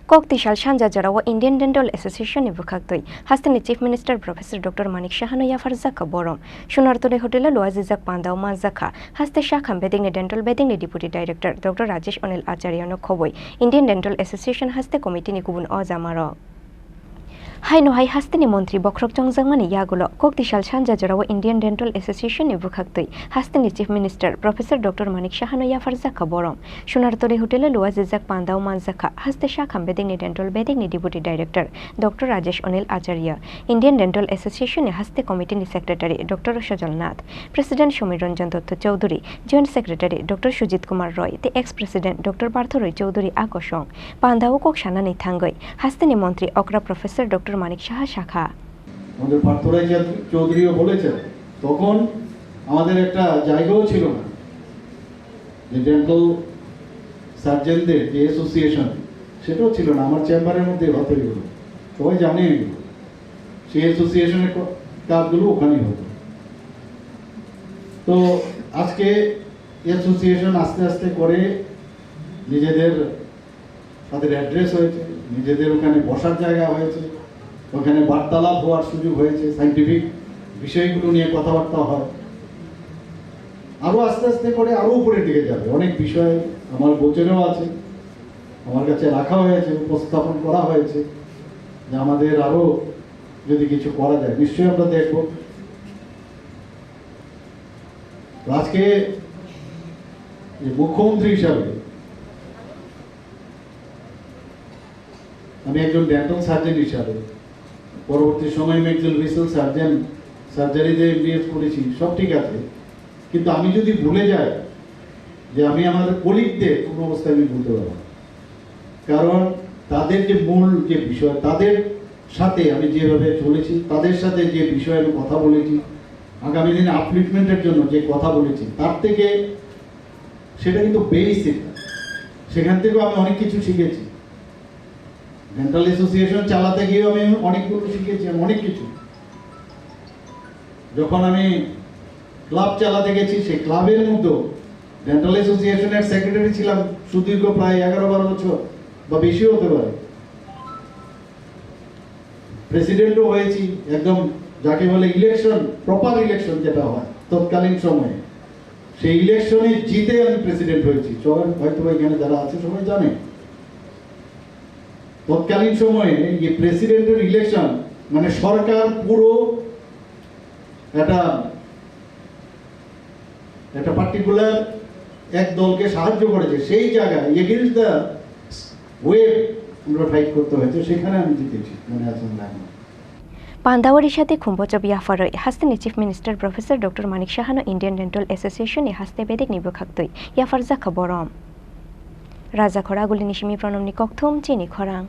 Koktishal Shanja Jarawa Indian Dental Association Bwkhaktwi Hastani Chief Minister Prof. Dr. Manik Sahano Yapharjakha Borom Shunartole Hotel Loazizak Pandao Mazakha Haste Shakham Beding Dental Beding Deputy Director Dr. Rajesh Onil Acharya no Khoboi Indian Dental Association Haste Committee ni Kubun Ozamaro Haino Hai Hastani Montri Bwkhaktwi Jangmani Yagulo Koktishal Shanja Jarawa Indian Dental Association Bwkhaktwi Hastani Chief Minister Prof. Dr. Manik Sahano Yapharjakha Borom Shunartole Hotel Loazizak Pandao Mazakha Haste Shakham Beding Dental Beding Deputy Director Dr. Rajesh Onil Acharya Indian Dental Association Haste Committee Secretary Dr. Shajal Nath President Shomiranjan Dotto Chaudhuri Joint Secretary Dr. Sujit Kumar Roy the Ex-President Dr. Partho Roy Chaudhuri Akoshong Pandao Kokshana Thangoi Hastani Montri Okra Professor Dr. Manik Saha শাখা আমাদের পার্থরাই চৌধুরীও বলেছেন তখন আমাদের একটা জায়গাও ছিল না যে ডেন্টাল সার্জনদের যে অ্যাসোসিয়েশন সেটাও ছিল না আমার চেম্বারের মধ্যে হতে হলো সবাই জানে এগুলো সেই অ্যাসোসিয়েশনের কাজগুলো ওখানেই হতো তো আজকে অ্যাসোসিয়েশন আস্তে আস্তে করে নিজেদের তাদের অ্যাড্রেস হয়েছে নিজেদের ওখানে বসার জায়গা হয়েছে ওখানে বার্তালাপ হওয়ার সুযোগ হয়েছে সায়েন্টিফিক বিষয়গুলো নিয়ে কথাবার্তা হয় আরো আস্তে আস্তে করে আরো উপরের দিকে যাবে অনেক বিষয় আমার গোচরেও আছে আমার কাছে রাখা হয়েছে উপস্থাপন করা হয়েছে যে আমাদের আরো যদি কিছু করা যায় নিশ্চয়ই আমরা দেখব আজকে মুখ্যমন্ত্রী হিসাবে আমি একজন ডেন্টাল সার্জন হিসাবে পরবর্তী সময় মেডিকেল রিসার্চ সার্জন সার্জারিতে এমবিএস করেছি সব ঠিক আছে কিন্তু আমি যদি ভুলে যাই যে আমি আমাদের কলিগদের কোনো অবস্থায় আমি ভুলতে পারবো না কারণ তাদের যে মূল যে বিষয় তাদের সাথে আমি যেভাবে চলেছি তাদের সাথে যে বিষয়ে আমি কথা বলেছি আগামী দিনে আপলিফমেন্টের জন্য যে কথা বলেছি তার থেকে সেটা কিন্তু বেসিক সেখান থেকেও আমি অনেক কিছু শিখেছি ডেন্টাল অ্যাসোসিয়েশন চালাতে গিয়েও আমি অনেকগুলো শিখেছি অনেক কিছু যখন আমি ক্লাব চালাতে গেছি সেই ক্লাবের মধ্যেও ডেন্টাল অ্যাসোসিয়েশনের সেক্রেটারি ছিলাম সুদীর্ঘ প্রায় 11-12 বছর বা বেশিও হতে পারে প্রেসিডেন্টও হয়েছি একদম যাকে বলে ইলেকশন প্রপার ইলেকশন যেটা হয় তৎকালীন সময়ে সেই ইলেকশনে জিতে আমি প্রেসিডেন্ট হয়েছি সবাই হয়তো এখানে যারা আছে সবাই জানে তৎকালীন সময়ে এই প্রেসিডেন্টের ইলেকশন মানে সরকার পুরো একটা পার্টিকুলার এক দলকে সাহায্য করেছে সেই জায়গায় এগেইনস্ট দ্য ওয়েভ আমরা ফাইট করতে হয়েছে সেখানে আমি জিতেছি মনে আছে না Pandawari Shate Kumbocha Yapharoi Hastani Chief Minister Prof. Dr. Manik Sahano Indian Dental Association Haste Bedek Bwkhaktwi Yapharjakha Borom Raja Khoraguli Nishimi Pronom Nikokthum Chini Khorang